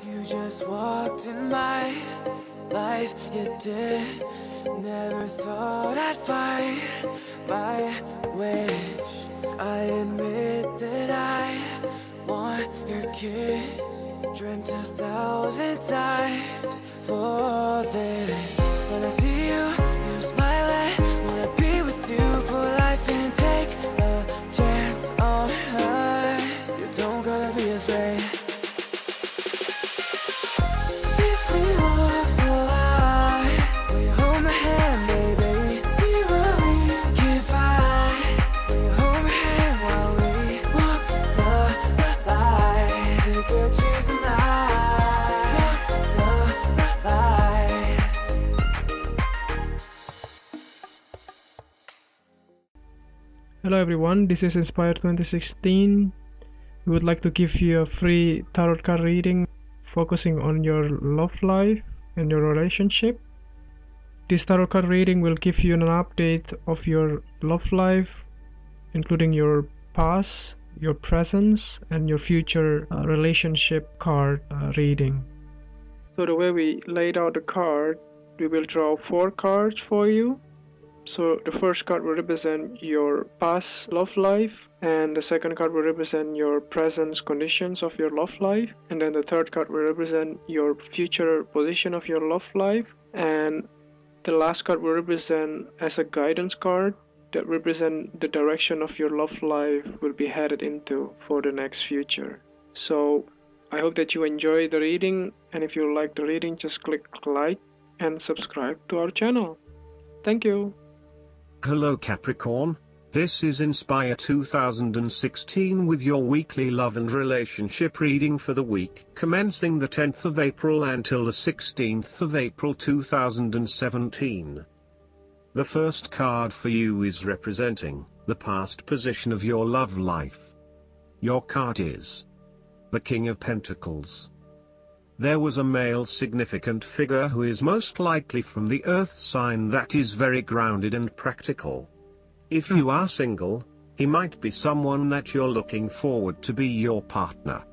You just walked in my life, you did. Never thought I'd find my wish. I admit that I want your kiss. Dreamt 1,000 times for this. When I see you, you smile at. Wanna be with you for life and take a chance on us. You don't gotta be afraid. Hello everyone, this is Inspire 2016. We would like to give you a free tarot card reading focusing on your love life and your relationship. This tarot card reading will give you an update of your love life, including your past, your present, and your future relationship card reading. So the way we laid out the card, we will draw 4 cards for you. So the first card will represent your past love life, and the second card will represent your present conditions of your love life, and then the third card will represent your future position of your love life, and the last card will represent as a guidance card that represent the direction of your love life will be headed into for the next future. So I hope that you enjoy the reading, and if you like the reading, just click like and subscribe to our channel. Thank you. Hello Capricorn, this is Inspire 2016 with your weekly love and relationship reading for the week commencing the 10th of April until the 16th of April 2017. The first card for you is representing the past position of your love life. Your card is the King of Pentacles. There was a male significant figure who is most likely from the earth sign that is very grounded and practical. If you are single, he might be someone that you're looking forward to be your partner.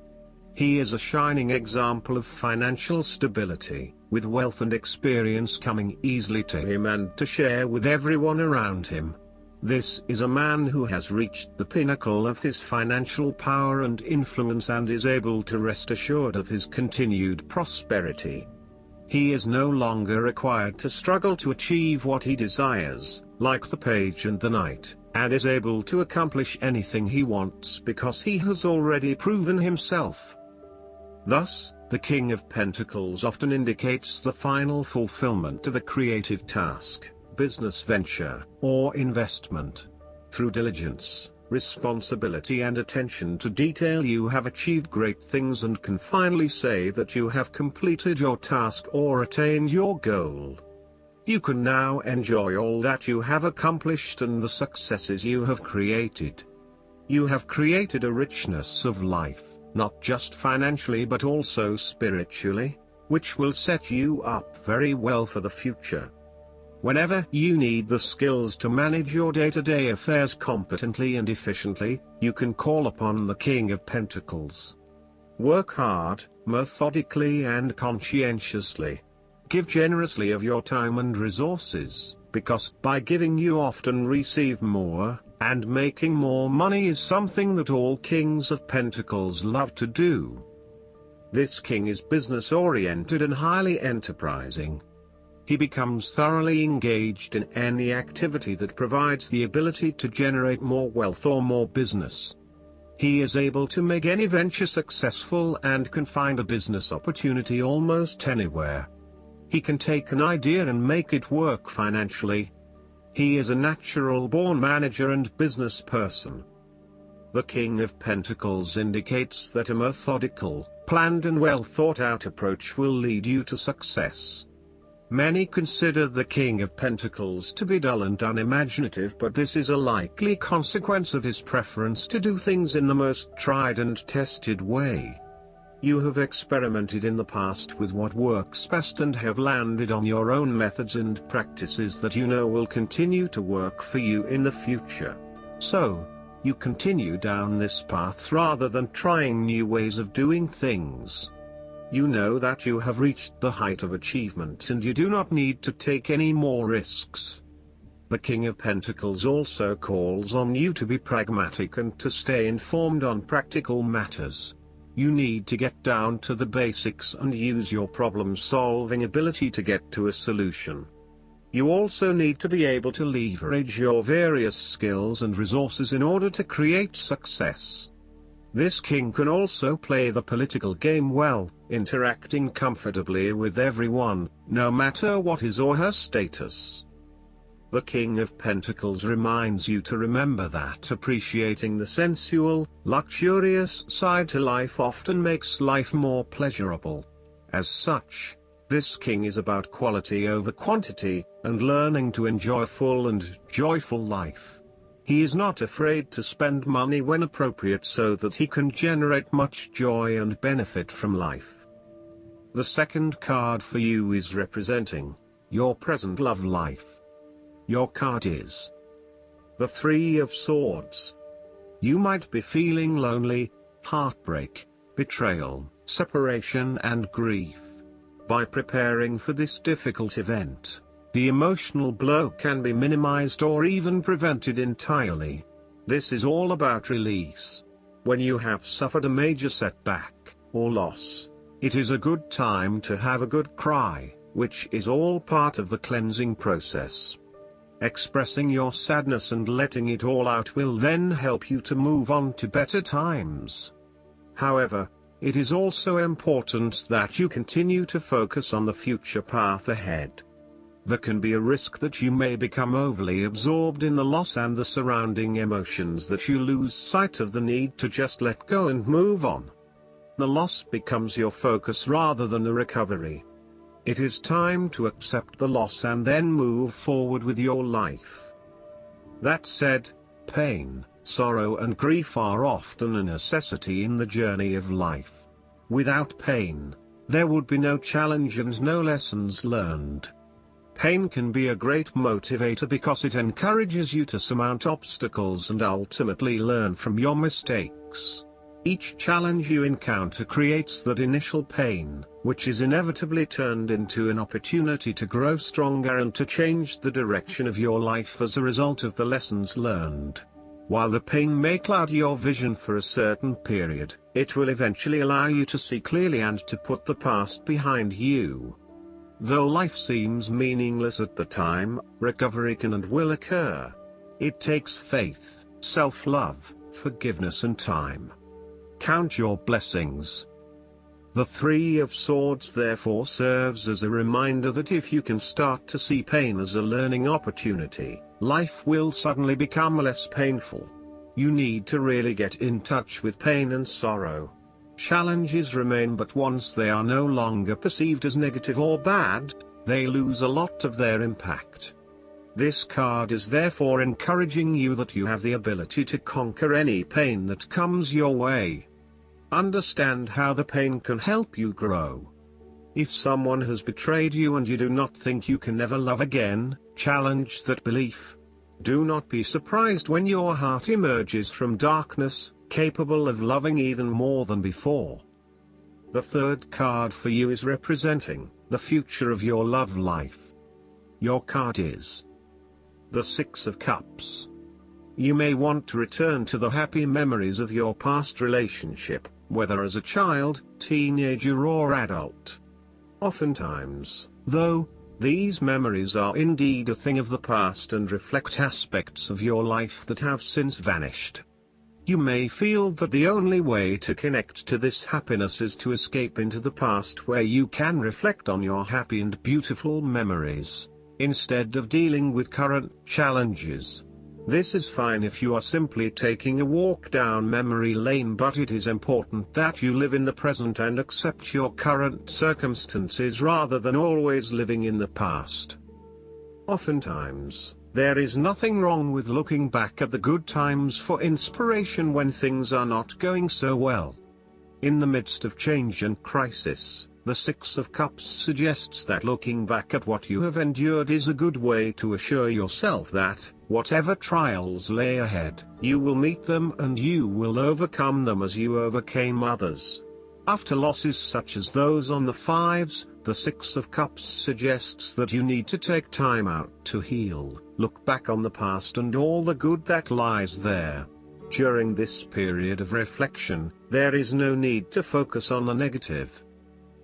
He is a shining example of financial stability, with wealth and experience coming easily to him and to share with everyone around him. This is a man who has reached the pinnacle of his financial power and influence and is able to rest assured of his continued prosperity. He is no longer required to struggle to achieve what he desires, like the Page and the Knight, and is able to accomplish anything he wants because he has already proven himself. Thus, the King of Pentacles often indicates the final fulfillment of a creative task, business venture, or investment. Through diligence, responsibility and attention to detail you have achieved great things and can finally say that you have completed your task or attained your goal. You can now enjoy all that you have accomplished and the successes you have created. You have created a richness of life, not just financially but also spiritually, which will set you up very well for the future. Whenever you need the skills to manage your day-to-day affairs competently and efficiently, you can call upon the King of Pentacles. Work hard, methodically and conscientiously. Give generously of your time and resources, because by giving you often receive more, and making more money is something that all Kings of Pentacles love to do. This king is business-oriented and highly enterprising. He becomes thoroughly engaged in any activity that provides the ability to generate more wealth or more business. He is able to make any venture successful and can find a business opportunity almost anywhere. He can take an idea and make it work financially. He is a natural-born manager and business person. The King of Pentacles indicates that a methodical, planned and well-thought-out approach will lead you to success. Many consider the King of Pentacles to be dull and unimaginative, but this is a likely consequence of his preference to do things in the most tried and tested way. You have experimented in the past with what works best and have landed on your own methods and practices that you know will continue to work for you in the future. So, you continue down this path rather than trying new ways of doing things. You know that you have reached the height of achievement and you do not need to take any more risks. The King of Pentacles also calls on you to be pragmatic and to stay informed on practical matters. You need to get down to the basics and use your problem-solving ability to get to a solution. You also need to be able to leverage your various skills and resources in order to create success. This king can also play the political game well, interacting comfortably with everyone, no matter what his or her status. The King of Pentacles reminds you to remember that appreciating the sensual, luxurious side to life often makes life more pleasurable. As such, this king is about quality over quantity, and learning to enjoy a full and joyful life. He is not afraid to spend money when appropriate so that he can generate much joy and benefit from life. The second card for you is representing your present love life. Your card is the Three of Swords. You might be feeling lonely, heartbreak, betrayal, separation and grief. By preparing for this difficult event, the emotional blow can be minimized or even prevented entirely. This is all about release. When you have suffered a major setback or loss, it is a good time to have a good cry, which is all part of the cleansing process. Expressing your sadness and letting it all out will then help you to move on to better times. However, it is also important that you continue to focus on the future path ahead. There can be a risk that you may become overly absorbed in the loss and the surrounding emotions that you lose sight of the need to just let go and move on. The loss becomes your focus rather than the recovery. It is time to accept the loss and then move forward with your life. That said, pain, sorrow and grief are often a necessity in the journey of life. Without pain, there would be no challenge and no lessons learned. Pain can be a great motivator because it encourages you to surmount obstacles and ultimately learn from your mistakes. Each challenge you encounter creates that initial pain, which is inevitably turned into an opportunity to grow stronger and to change the direction of your life as a result of the lessons learned. While the pain may cloud your vision for a certain period, it will eventually allow you to see clearly and to put the past behind you. Though life seems meaningless at the time, recovery can and will occur. It takes faith, self-love, forgiveness and time. Count your blessings. The Three of Swords therefore serves as a reminder that if you can start to see pain as a learning opportunity, life will suddenly become less painful. You need to really get in touch with pain and sorrow. Challenges remain, but once they are no longer perceived as negative or bad, they lose a lot of their impact. This card is therefore encouraging you that you have the ability to conquer any pain that comes your way. Understand how the pain can help you grow. If someone has betrayed you and you do not think you can never love again, challenge that belief. Do not be surprised when your heart emerges from darkness, capable of loving even more than before. The third card for you is representing the future of your love life. Your card is the Six of Cups. You may want to return to the happy memories of your past relationship, whether as a child, teenager or adult. Oftentimes, though, these memories are indeed a thing of the past and reflect aspects of your life that have since vanished. You may feel that the only way to connect to this happiness is to escape into the past where you can reflect on your happy and beautiful memories, instead of dealing with current challenges. This is fine if you are simply taking a walk down memory lane, but it is important that you live in the present and accept your current circumstances rather than always living in the past. Oftentimes, there is nothing wrong with looking back at the good times for inspiration when things are not going so well. In the midst of change and crisis, the Six of Cups suggests that looking back at what you have endured is a good way to assure yourself that, whatever trials lay ahead, you will meet them and you will overcome them as you overcame others. After losses such as those on the fives, the Six of Cups suggests that you need to take time out to heal, look back on the past and all the good that lies there. During this period of reflection, there is no need to focus on the negative.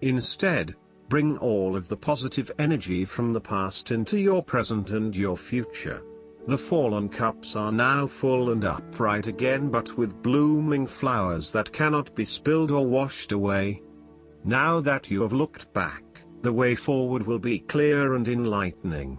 Instead, bring all of the positive energy from the past into your present and your future. The fallen cups are now full and upright again, but with blooming flowers that cannot be spilled or washed away. Now that you have looked back, the way forward will be clear and enlightening.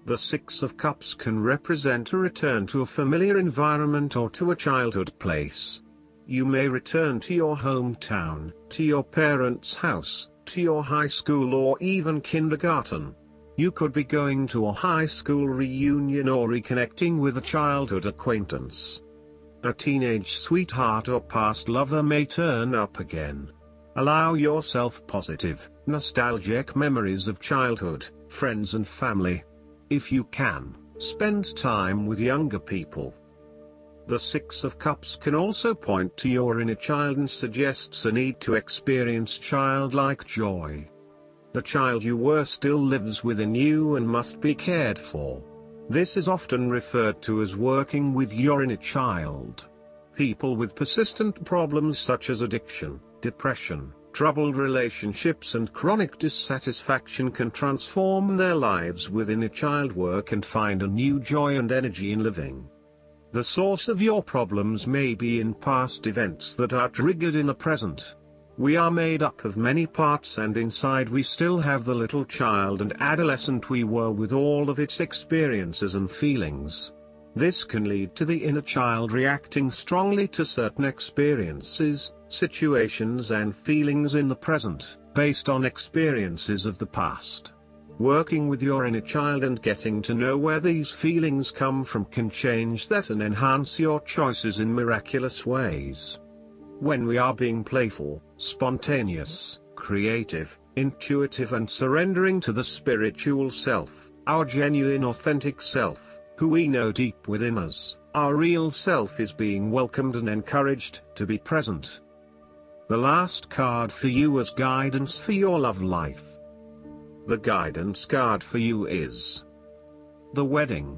The Six of Cups can represent a return to a familiar environment or to a childhood place. You may return to your hometown, to your parents' house, to your high school or even kindergarten. You could be going to a high school reunion or reconnecting with a childhood acquaintance. A teenage sweetheart or past lover may turn up again. Allow yourself positive, nostalgic memories of childhood, friends and family. If you can, spend time with younger people. The Six of Cups can also point to your inner child and suggests a need to experience childlike joy. The child you were still lives within you and must be cared for. This is often referred to as working with your inner child. People with persistent problems such as addiction, depression, troubled relationships and chronic dissatisfaction can transform their lives with inner child work and find a new joy and energy in living. The source of your problems may be in past events that are triggered in the present. We are made up of many parts and inside we still have the little child and adolescent we were with all of its experiences and feelings. This can lead to the inner child reacting strongly to certain experiences, situations and feelings in the present, based on experiences of the past. Working with your inner child and getting to know where these feelings come from can change that and enhance your choices in miraculous ways. When we are being playful, spontaneous, creative, intuitive and surrendering to the spiritual self, our genuine authentic self, who we know deep within us, our real self is being welcomed and encouraged to be present. The last card for you as guidance for your love life. The guidance card for you is the Wedding.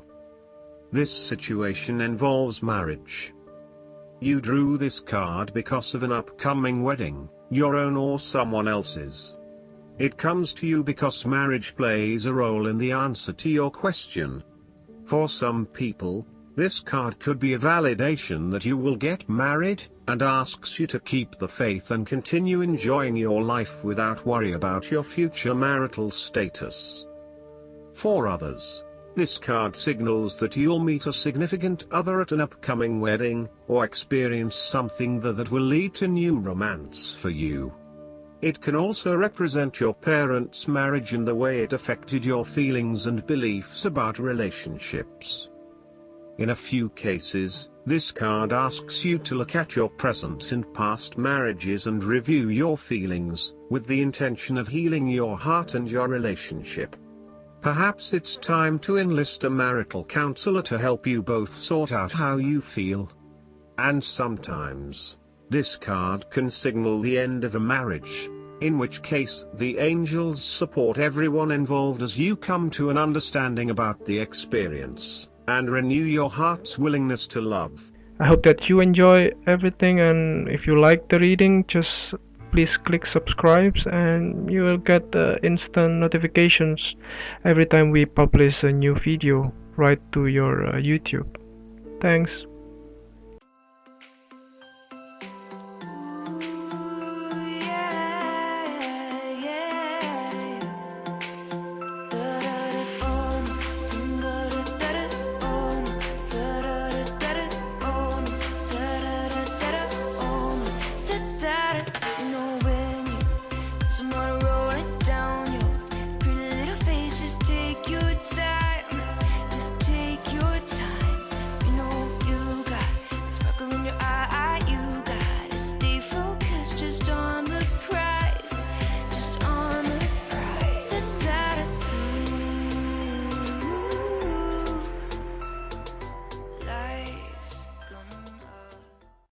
This situation involves marriage. You drew this card because of an upcoming wedding, your own or someone else's. It comes to you because marriage plays a role in the answer to your question. For some people, this card could be a validation that you will get married, and asks you to keep the faith and continue enjoying your life without worry about your future marital status. For others, this card signals that you'll meet a significant other at an upcoming wedding, or experience something that will lead to new romance for you. It can also represent your parents' marriage and the way it affected your feelings and beliefs about relationships. In a few cases, this card asks you to look at your present and past marriages and review your feelings, with the intention of healing your heart and your relationship. Perhaps it's time to enlist a marital counselor to help you both sort out how you feel. And sometimes, this card can signal the end of a marriage, in which case the angels support everyone involved as you come to an understanding about the experience, and renew your heart's willingness to love. I hope that you enjoy everything, and if you like the reading, just please click subscribe and you will get instant notifications every time we publish a new video right to your YouTube. Thanks.